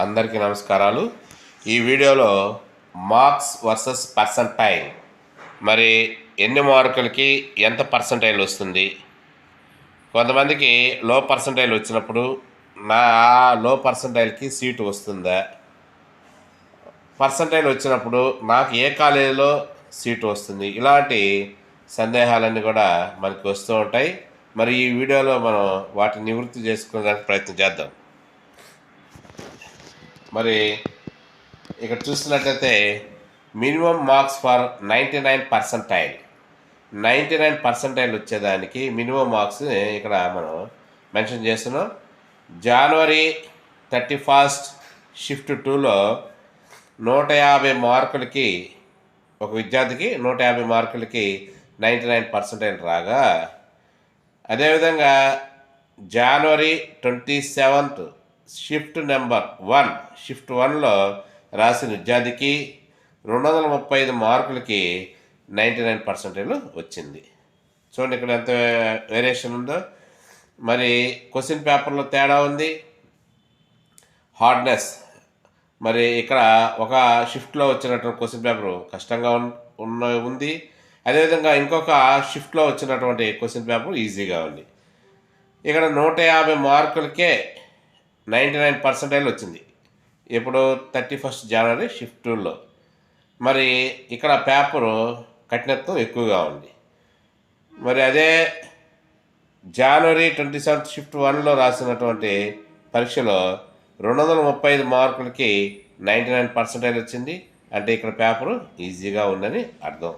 అందరికీ నమస్కారాలు. ఈ వీడియోలో మార్క్స్ వర్సెస్ పర్సంటైల్, మరి ఎన్ని మార్కులకి ఎంత పర్సంటైల్ వస్తుంది, కొంతమందికి లో పర్సంటైల్ వచ్చినప్పుడు ఆ లో పర్సంటైల్కి సీటు వస్తుందా, పర్సంటైల్ వచ్చినప్పుడు నాకు ఏ కాలేజీలో సీటు వస్తుంది, ఇలాంటి సందేహాలన్నీ కూడా మనకి వస్తూ ఉంటాయి. మరి ఈ వీడియోలో మనం వాటిని నివృత్తి చేసుకోవడానికి ప్రయత్నం చేద్దాం. మరి ఇక్కడ చూసినట్లయితే మినిమం మార్క్స్ ఫర్ 99 పర్సంటైల్ వచ్చేదానికి మినిమం మార్క్స్ ఇక్కడ మనం మెన్షన్ చేస్తున్నాం. జనవరి 31 షిఫ్ట్ 2లో 150 మార్కులకి ఒక విద్యార్థికి 150 మార్కులకి 99 రాగా, అదేవిధంగా జనవరి 27 షిఫ్ట్ నెంబర్ 1లో రాసిన విద్యార్థికి 235 మార్కులకి 99 వచ్చింది. చూడండి ఇక్కడ ఎంత వేరియేషన్ ఉందో. మరి క్వశ్చన్ పేపర్లో తేడా ఉంది, హార్డ్నెస్. మరి ఇక్కడ ఒక షిఫ్ట్లో వచ్చినటువంటి క్వశ్చన్ పేపర్ కష్టంగా ఉంది, అదేవిధంగా ఇంకొక షిఫ్ట్లో వచ్చినటువంటి క్వశ్చన్ పేపర్ ఈజీగా ఉంది. ఇక్కడ 150 మార్కులకే 99 వచ్చింది ఇప్పుడు 31 జనవరి షిఫ్ట్ 2లో. మరి ఇక్కడ పేపరు కఠినత్వం ఎక్కువగా ఉంది. మరి అదే జనవరి 27 షిఫ్ట్ 1లో రాసినటువంటి పరీక్షలో 235 మార్కులకి 99 వచ్చింది. అంటే ఇక్కడ పేపరు ఈజీగా ఉందని అర్థం.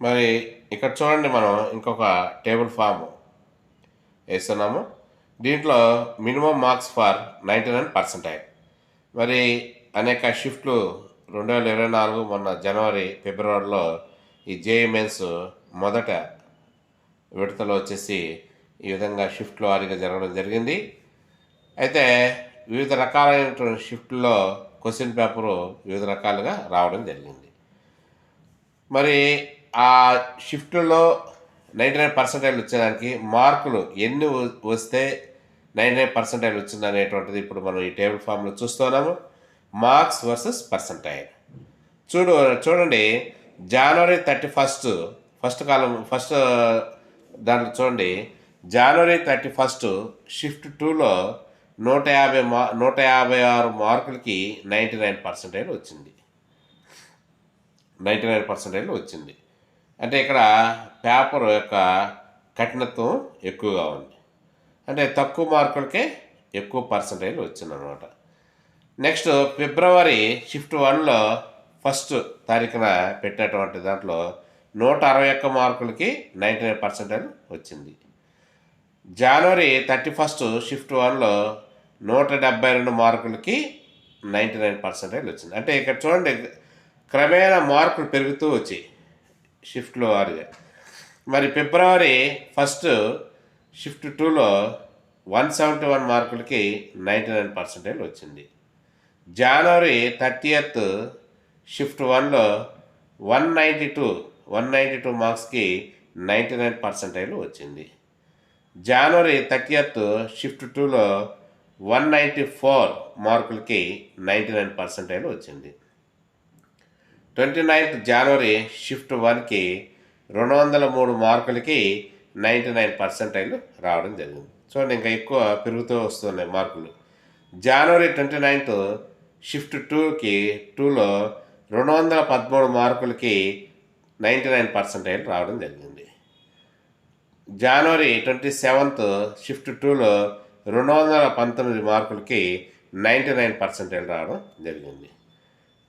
మరి ఇక్కడ చూడండి, మనం ఇంకొక టేబుల్ ఫామ్ వేస్తున్నాము. దీంట్లో మినిమం మార్క్స్ ఫర్ 99 మరి అనేక షిఫ్ట్లు 2024 మొన్న జనవరి ఫిబ్రవరిలో ఈ జేఈ మెయిన్స్ మొదట విడతలో వచ్చేసి ఈ విధంగా షిఫ్ట్లు వారీగా జరగడం జరిగింది. అయితే వివిధ రకాలైనటువంటి షిఫ్ట్లో క్వశ్చన్ పేపరు వివిధ రకాలుగా రావడం జరిగింది. మరి ఆ షిఫ్ట్లో 99 వచ్చేదానికి మార్కులు ఎన్ని వస్తే 99 వచ్చింది అనేటువంటిది ఇప్పుడు మనం ఈ టేబుల్ ఫామ్లో చూస్తున్నాము. మార్క్స్ వర్సెస్ పర్సంటైల్ చూడండి. జనవరి 31 ఫస్ట్ దాంట్లో చూడండి, జనవరి 31 షిఫ్ట్ 2లో 156 మార్కులకి 99 వచ్చింది. 99 వచ్చింది. అంటే ఇక్కడ పేపర్ యొక్క కఠినత్వం ఎక్కువగా ఉంది. అంటే తక్కువ మార్కులకే ఎక్కువ పర్సంటైల్ వచ్చిందనమాట. నెక్స్ట్ ఫిబ్రవరి షిఫ్ట్ 1లో 1 తారీఖున పెట్టినటువంటి దాంట్లో 161 మార్కులకి 99 వచ్చింది. జనవరి 31 షిఫ్ట్ 1లో 172 మార్కులకి 99 వచ్చింది. అంటే ఇక్కడ చూడండి, క్రమేణా మార్కులు పెరుగుతూ వచ్చాయి షిఫ్ట్లో వారిగా. మరి ఫిబ్రవరి 1 షిఫ్ట్ 2లో 171 మార్కులకి 99 వచ్చింది. జనవరి 30 షిఫ్ట్ 1లో 192 మార్క్స్కి 99 వచ్చింది. జనవరి 30 షిఫ్ట్ 2లో 194 మార్కులకి 99 వచ్చింది. 29 జనవరి షిఫ్ట్ 1కి 203 మార్కులకి 99 రావడం జరిగింది. చూడండి, ఇంకా ఎక్కువ పెరుగుతూ వస్తున్నాయి మార్కులు. జనవరి 29 షిఫ్ట్ 2లో 213 మార్కులకి 99 రావడం జరిగింది. జనవరి 27 షిఫ్ట్ 2లో 219 మార్కులకి 99 రావడం జరిగింది.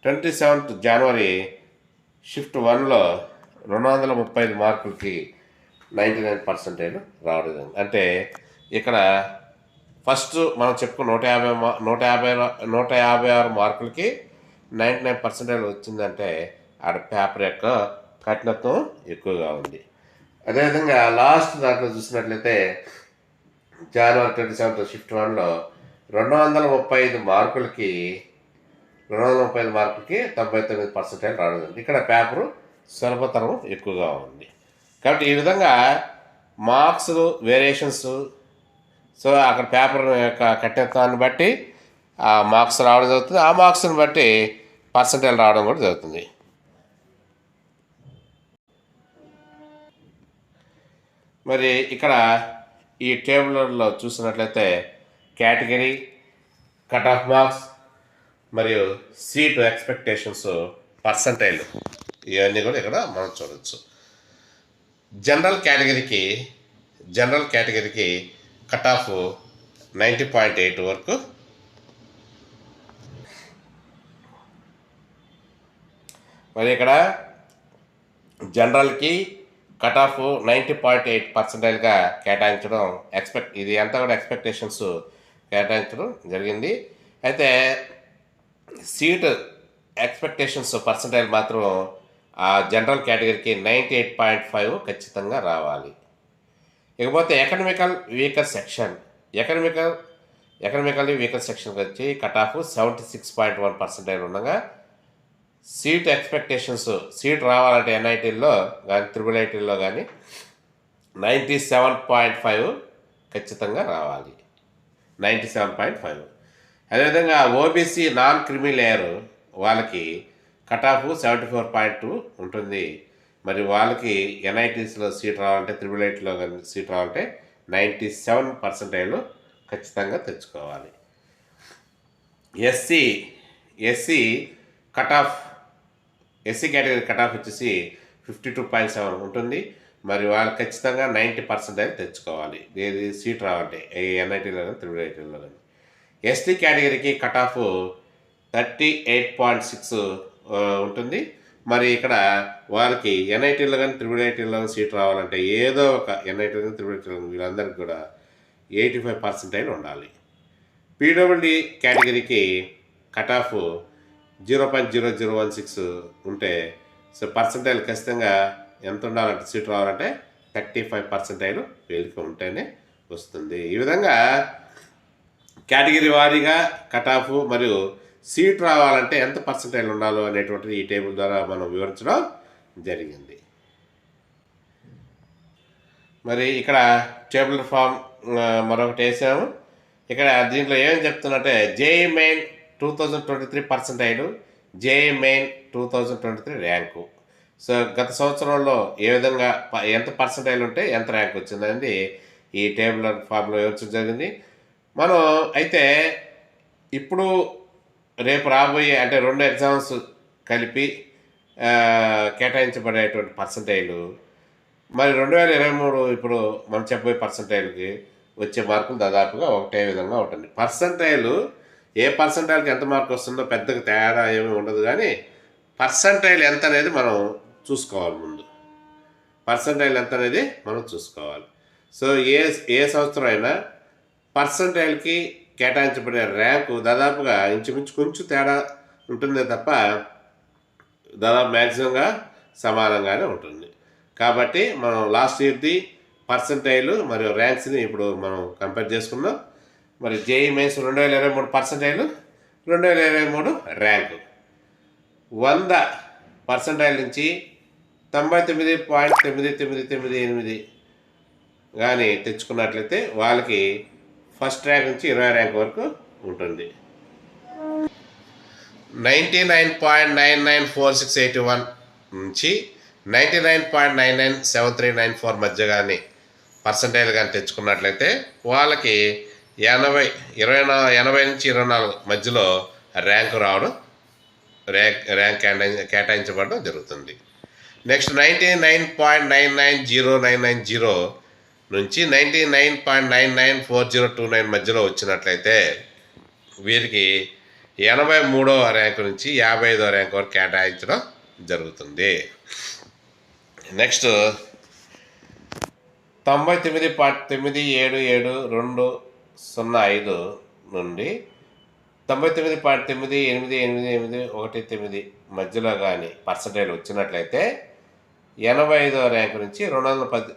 27 జనవరి షిఫ్ట్ 1లో 235 మార్కులకి 99 రావడం జరిగింది. అంటే ఇక్కడ ఫస్ట్ మనం చెప్పుకున్న 156 మార్కులకి 99 వచ్చిందంటే ఆడ పేపర్ యొక్క కఠినత్వం ఎక్కువగా ఉంది. అదేవిధంగా లాస్ట్ దాంట్లో చూసినట్లయితే జనవరి 27 షిఫ్ట్ 1లో 235 మార్కులకి 99 రావడం జరిగింది. ఇక్కడ పేపరు సులభతరం ఎక్కువగా ఉంది. కాబట్టి ఈ విధంగా మార్క్స్ వేరియేషన్స్ సో అక్కడ పేపర్ యొక్క కఠినత్వాన్ని బట్టి ఆ మార్క్స్ రావడం జరుగుతుంది. ఆ మార్క్స్ని బట్టి పర్సంటైల్ రావడం కూడా జరుగుతుంది. మరి ఇక్కడ ఈ టేబుల్లో చూసినట్లయితే కేటగిరీ, కట్ ఆఫ్ మార్క్స్ మరియు సీటు ఎక్స్పెక్టేషన్స్, పర్సంటైల్ ఇవన్నీ కూడా ఇక్కడ మనం చూడవచ్చు. జనరల్ కేటగిరీకి కట్ ఆఫ్ 90.8 వరకు, మరి ఇక్కడ జనరల్కి కట్ ఆఫ్ 90.8% కేటాయించడం ఇది అంతా కూడా ఎక్స్పెక్టేషన్స్ కేటాయించడం జరిగింది. అయితే సీట్ ఎక్స్పెక్టేషన్స్ పర్సంటైల్ మాత్రం ఆ జనరల్ కేటగిరీకి 98.5 ఖచ్చితంగా రావాలి. ఇకపోతే ఎకనమికల్లీ వీకర్ సెక్షన్కి వచ్చి కట్ ఆఫ్ 76.1% ఉండగా, సీట్ ఎక్స్పెక్టేషన్స్ సీట్ రావాలంటే ఎన్ఐటీల్లో కానీ త్రిబుల్ ఐటీల్లో కానీ 97.5 ఖచ్చితంగా రావాలి. 97.5. అదేవిధంగా ఓబీసీ నాన్ క్రిమి లేయర్ వాళ్ళకి కట్ ఆఫ్ 74.2 ఉంటుంది. మరి వాళ్ళకి ఎన్ఐటీస్లో సీట్ రావాలంటే త్రిబుల్ ఐటీలో కానీ సీట్ రావాలంటే 97% ఖచ్చితంగా తెచ్చుకోవాలి. ఎస్సీ కేటగిరీ కట్ ఆఫ్ వచ్చేసి 52.7 ఉంటుంది. మరి వాళ్ళు ఖచ్చితంగా 90% తెచ్చుకోవాలి ఏది సీట్ రావాలంటే ఎన్ఐటీలో కానీ త్రిబుల్ ఐటీలో కానీ. ఎస్టీ కేటగిరీకి కట్ ఆఫ్ 38.6 ఉంటుంది. మరి ఇక్కడ వాళ్ళకి ఎన్ఐటీలో కానీ త్రిబుల్ ఐటీలో కానీ సీట్ రావాలంటే ఏదో ఒక ఎన్ఐటీలో కానీ త్రిబుల్ ఐటీలో వీళ్ళందరికీ కూడా 85% ఉండాలి. పీడబ్ల్యూడి కేటగిరీకి కట్ ఆఫ్ 0.0016 ఉంటే సో పర్సంటైల్ ఖచ్చితంగా ఎంత ఉండాలంటే సీట్ రావాలంటే 35% వీళ్ళకి ఉంటేనే వస్తుంది. ఈ విధంగా కేటగిరీ వారీగా కట్ ఆఫ్ మరియు సీట్ రావాలంటే ఎంత పర్సంటైల్ ఉండాలో అనేటువంటిది ఈ టేబుల్ ద్వారా మనం వివరించడం జరిగింది. మరి ఇక్కడ టేబుల్ ఫామ్ మరొకటి వేసాము. ఇక్కడ దీంట్లో ఏమని చెప్తున్నట్టే JEE main 2023 percentile, JEE main 2023 rank. So గత సంవత్సరంలో ఏ విధంగా ఎంత పర్సంటైల్ ఉంటే ఎంత ర్యాంక్ వచ్చిందనేది ఈ టేబుల్ ఫామ్లో వివరించడం జరిగింది. మనం అయితే ఇప్పుడు రేపు రాబోయే అంటే 2 ఎగ్జామ్స్ కలిపి కేటాయించబడేటువంటి పర్సంటైలు మరి 2023 ఇప్పుడు మనం చెప్పబోయే పర్సంటైల్కి వచ్చే మార్కులు దాదాపుగా ఒకటే విధంగా ఉంటుంది. పర్సంటైలు ఏ పర్సంటైల్కి ఎంత మార్కు వస్తుందో పెద్దగా తేడా ఏమీ ఉండదు, కానీ పర్సంటైల్ ఎంత అనేది మనం చూసుకోవాలి. ముందు పర్సంటైల్ ఎంత అనేది మనం చూసుకోవాలి. సో ఏ సంవత్సరం అయినా పర్సంటైల్కి కేటాయించబడే ర్యాంకు దాదాపుగా ఇంచుమించు కొంచెం తేడా ఉంటుందే తప్ప దాదాపు మ్యాక్సిమంగా సమానంగానే ఉంటుంది. కాబట్టి మనం లాస్ట్ ఇయర్ది పర్సంటైల్ మరియు ర్యాంక్స్ని ఇప్పుడు మనం కంపేర్ చేసుకుందాం. మరి JEE mains 2023 percentile, 2023 rank 100 percentile నుంచి 99.9998 కానీ తెచ్చుకున్నట్లయితే వాళ్ళకి ఫస్ట్ ర్యాంక్ నుంచి 20 ర్యాంక్ వరకు ఉంటుంది. 99.994681 నుంచి 99.997394 మధ్య కానీ పర్సంటైల్ కానీ తెచ్చుకున్నట్లయితే వాళ్ళకి 80 నుంచి 24 మధ్యలో ర్యాంకు రావడం ర్యాంక్ కేటాయించబడడం జరుగుతుంది. నెక్స్ట్ 99.990990 నుంచి 99.994029 మధ్యలో వచ్చినట్లయితే వీరికి 83వ ర్యాంకు నుంచి 55వ ర్యాంకు వరకు కేటాయించడం జరుగుతుంది. నెక్స్ట్ 99.977205 నుండి 99.988819 మధ్యలో కానీ పర్సంటైల్ వచ్చినట్లయితే 85వ ర్యాంకు నుంచి 210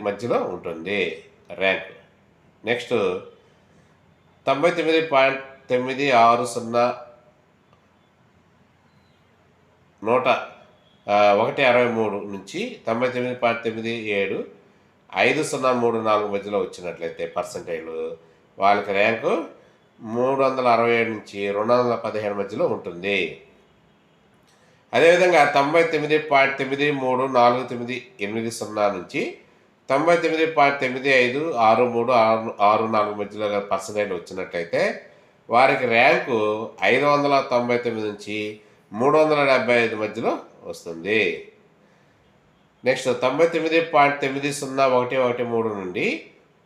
మధ్యలో ఉంటుంది ర్యాంక్. నెక్స్ట్ 99.960 163 నుంచి 99.97 5034 మధ్యలో వచ్చినట్లయితే పర్సంటైలు వాళ్ళకి ర్యాంకు 367 నుంచి 215 మధ్యలో ఉంటుంది. అదేవిధంగా 99.934980 నుంచి 99.956364 మధ్యలో పర్సంటైల్ వచ్చినట్లయితే వారికి ర్యాంకు 599 నుంచి 375 మధ్యలో వస్తుంది. నెక్స్ట్ 99.90113 నుండి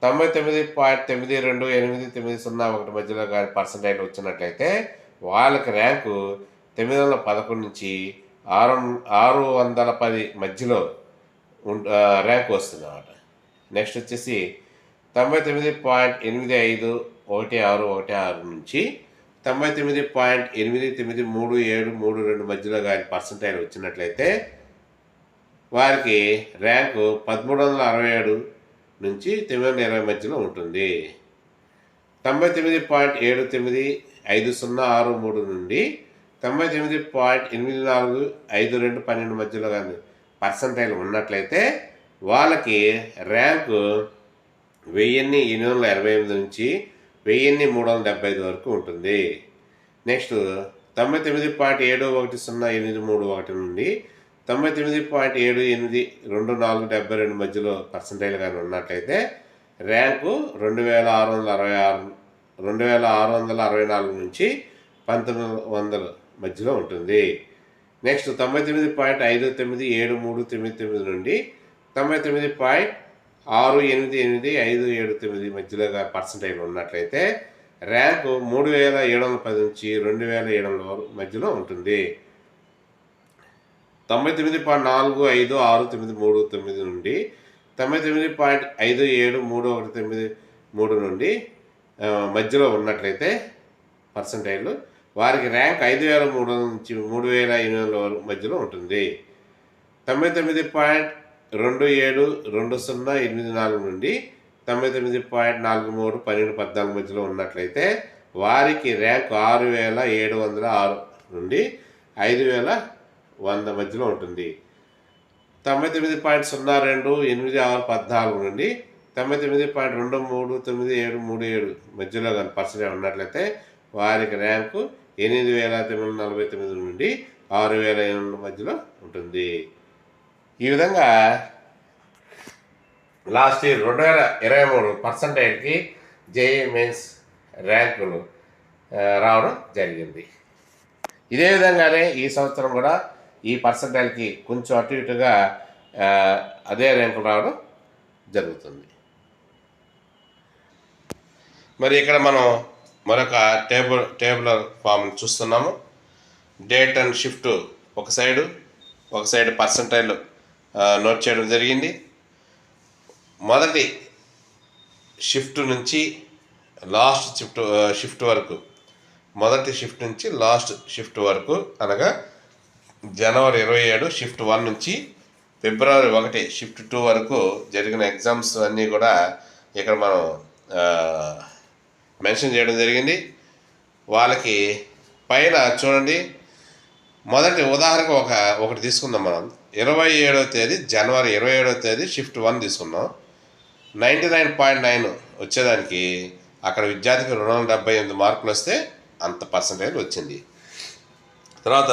99.928901 మధ్యలో కానీ పర్సంటైల్ వచ్చినట్లయితే వాళ్ళకి ర్యాంకు 911 నుంచి 610 మధ్యలో ర్యాంక్ వస్తుంది అన్నమాట. నెక్స్ట్ వచ్చేసి 99.851616 నుంచి 99.893732 మధ్యలో కానీ పర్సంటైల్ వచ్చినట్లయితే వారికి ర్యాంకు 1367 నుంచి 920 మధ్యలో ఉంటుంది. 99.795063 నుండి 99.845212 మధ్యలో కానీ పర్సంటైల్ ఉన్నట్లయితే వాళ్ళకి ర్యాంకు 1888 నుంచి 1375 వరకు ఉంటుంది. నెక్స్ట్ 99.710831 నుండి 99.782472 మధ్యలో పర్సంటైల్ కానీ ఉన్నట్లయితే ర్యాంకు 2664 నుంచి 1900 మధ్యలో ఉంటుంది. నెక్స్ట్ 99.597399 నుండి 99.688579 మధ్యలో పర్సంటైల్ ఉన్నట్లయితే ర్యాంకు 3710 నుంచి 2700 మధ్యలో ఉంటుంది. 99.456339 నుండి 99.573193 నుండి మధ్యలో ఉన్నట్లయితే పర్సంటైల్ వారికి ర్యాంక్ 5300 నుంచి 3800 మధ్యలో ఉంటుంది. 99.272084 నుండి 99.431214 మధ్యలో ఉన్నట్లయితే వారికి ర్యాంక్ 6706 నుండి 5100 మధ్యలో ఉంటుంది. 99.028614 నుండి 99.239737 మధ్యలో కానీ పర్సెంటేజ్ ఉన్నట్లయితే వారికి ర్యాంకు 8949 నుండి 6000 మధ్యలో ఉంటుంది. ఈ విధంగా లాస్ట్ ఇయర్ 2023 పర్సంటైల్కి జేఈఈ మెయిన్స్ ర్యాంకులు రావడం జరిగింది. ఇదే విధంగానే ఈ సంవత్సరం కూడా ఈ పర్సంటైల్కి కొంచెం అటు ఇటుగా అదే ర్యాంకులు రావడం జరుగుతుంది. మరి ఇక్కడ మనం మరొక టేబులర్ ఫామ్ని చూస్తున్నాము. డేట్ అండ్ షిఫ్ట్ ఒక సైడ్ పర్సంటైల్ నోట్ చేయడం జరిగింది. మొదటి షిఫ్ట్ నుంచి లాస్ట్ షిఫ్ట్ వరకు, మొదటి షిఫ్ట్ నుంచి లాస్ట్ షిఫ్ట్ వరకు అనగా జనవరి 27 షిఫ్ట్ 1 నుంచి ఫిబ్రవరి 1 షిఫ్ట్ 2 వరకు జరిగిన ఎగ్జామ్స్ అన్నీ కూడా ఇక్కడ మనం మెన్షన్ చేయడం జరిగింది. వాళ్ళకి పైన చూడండి, మొదటి ఉదాహరణకు ఒకటి తీసుకుందాం. మనం 27వ తేదీ జనవరి 27వ తేదీ షిఫ్ట్ 1 తీసుకున్నాం. 99.9 వచ్చేదానికి అక్కడ విద్యార్థికి 278 మార్కులు వస్తే అంత పర్సంటేజ్ వచ్చింది. తర్వాత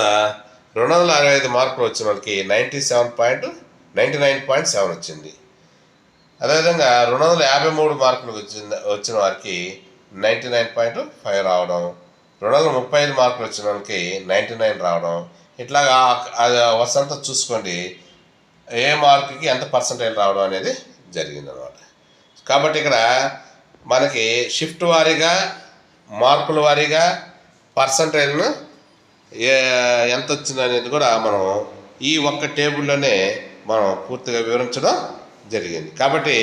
265 మార్కులు వచ్చిన వాళ్ళకి 99.7 వచ్చింది. అదేవిధంగా 253 మార్కులు వచ్చిన వారికి 99.5 రావడం, 235 మార్కులు వచ్చిన వాళ్ళకి 99 రావడం. ఇట్లాగా వరుసంతా చూసుకోండి ఏ మార్కుకి ఎంత పర్సంటేజ్ రావడం అనేది జరిగింది అన్నమాట. కాబట్టి ఇక్కడ మనకి షిఫ్ట్ వారీగా మార్కుల వారీగా పర్సంటేజ్ను ఎంత వచ్చింది అనేది కూడా మనం ఈ ఒక్క టేబుల్లోనే మనం పూర్తిగా వివరించడం జరిగింది. కాబట్టి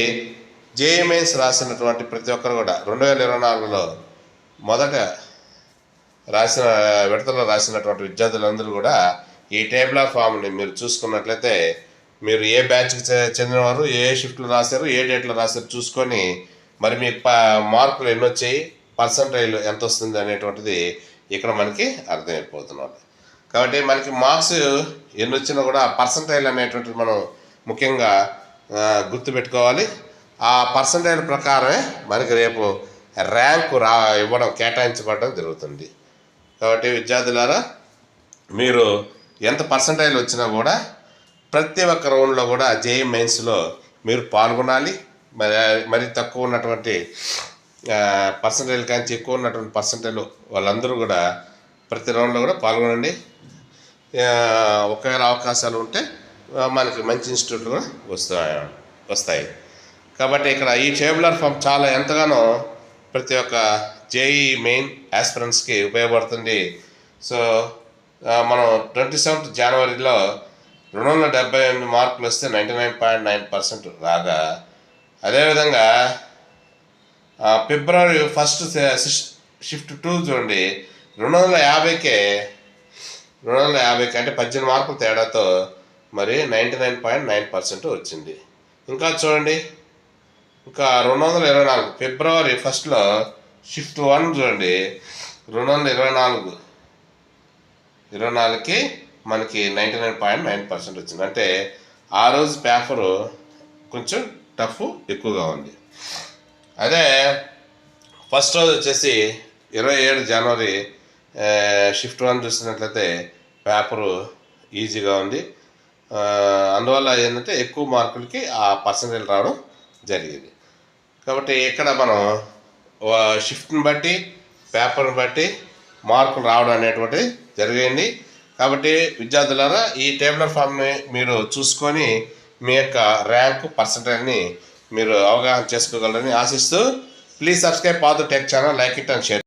జేఈఈ మెయిన్స్ రాసినటువంటి ప్రతి ఒక్కరు కూడా 2024లో మొదట విడతలో రాసినటువంటి విద్యార్థులందరూ కూడా ఈ టేబుల్ ఆఫ్ ఫామ్ని మీరు చూసుకున్నట్లయితే మీరు ఏ బ్యాచ్కి చెందినవారు, ఏ షిఫ్ట్లో రాశారు, ఏ డేట్లో రాశారు చూసుకొని మరి మీకు మార్కులు ఎన్ని వచ్చాయి, పర్సంటైల్ ఎంత వస్తుంది అనేటువంటిది ఇక్కడ మనకి అర్థమైపోతున్నది. కాబట్టి మనకి మార్క్స్ ఎన్ని వచ్చినా కూడా పర్సంటైల్ అనేటువంటిది మనం ముఖ్యంగా గుర్తుపెట్టుకోవాలి. ఆ పర్సంటైల్ ప్రకారమే మనకి రేపు ర్యాంకు కేటాయించబడడం జరుగుతుంది. కాబట్టి విద్యార్థులారా, మీరు ఎంత పర్సంటైల్ వచ్చినా కూడా ప్రతి ఒక్క రౌండ్లో కూడా జేఈ మెయిన్స్లో మీరు పాల్గొనాలి. మరి తక్కువ ఉన్నటువంటి పర్సంటైల్ కానీ ఎక్కువ ఉన్నటువంటి పర్సంటైల్ వాళ్ళందరూ కూడా ప్రతి రౌండ్లో కూడా పాల్గొనండి. ఒకవేళ అవకాశాలు ఉంటే మనకి మంచి ఇన్స్టిట్యూట్లు కూడా వస్తాయి. కాబట్టి ఇక్కడ ఈ టేబులర్ ఫామ్ చాలా ఎంతగానో ప్రతి ఒక్క జేఈ మెయిన్ ఆస్పిరెంట్స్కి ఉపయోగపడుతుంది. సో మనం 27th జనవరిలో 278 మార్కులు వస్తే 99.9% రాగా, అదేవిధంగా ఫిబ్రవరి 1 షిఫ్ట్ 2 చూడండి 250కే అంటే 18 మార్కుల తేడాతో మరి 99.9% వచ్చింది. ఇంకా చూడండి, ఇంకా 224 ఫిబ్రవరి 1 షిఫ్ట్ 1 చూడండి 224కి మనకి 99.9% వచ్చింది. అంటే ఆ రోజు పేపరు కొంచెం టఫ్ ఎక్కువగా ఉంది. అదే ఫస్ట్ రోజు వచ్చేసి 27 జనవరి షిఫ్ట్ 1 చూసినట్లయితే పేపరు ఈజీగా ఉంది. అందువల్ల ఏంటంటే ఎక్కువ మార్కులకి ఆ పర్సంటేజ్ రావడం జరిగింది. కాబట్టి ఇక్కడ మనం షిఫ్ట్ని బట్టి పేపర్ని బట్టి మార్కులు రావడం అనేటువంటిది జరిగింది. కాబట్టి విద్యార్థులారా, ఈ టేబులర్ ఫామ్ని మీరు చూసుకొని మీ యొక్క ర్యాంకు పర్సంటేజ్ని మీరు అవగాహన చేసుకోగలరని ఆశిస్తూ, ప్లీజ్ సబ్స్క్రైబ్ పాదు tech channel, like it and share.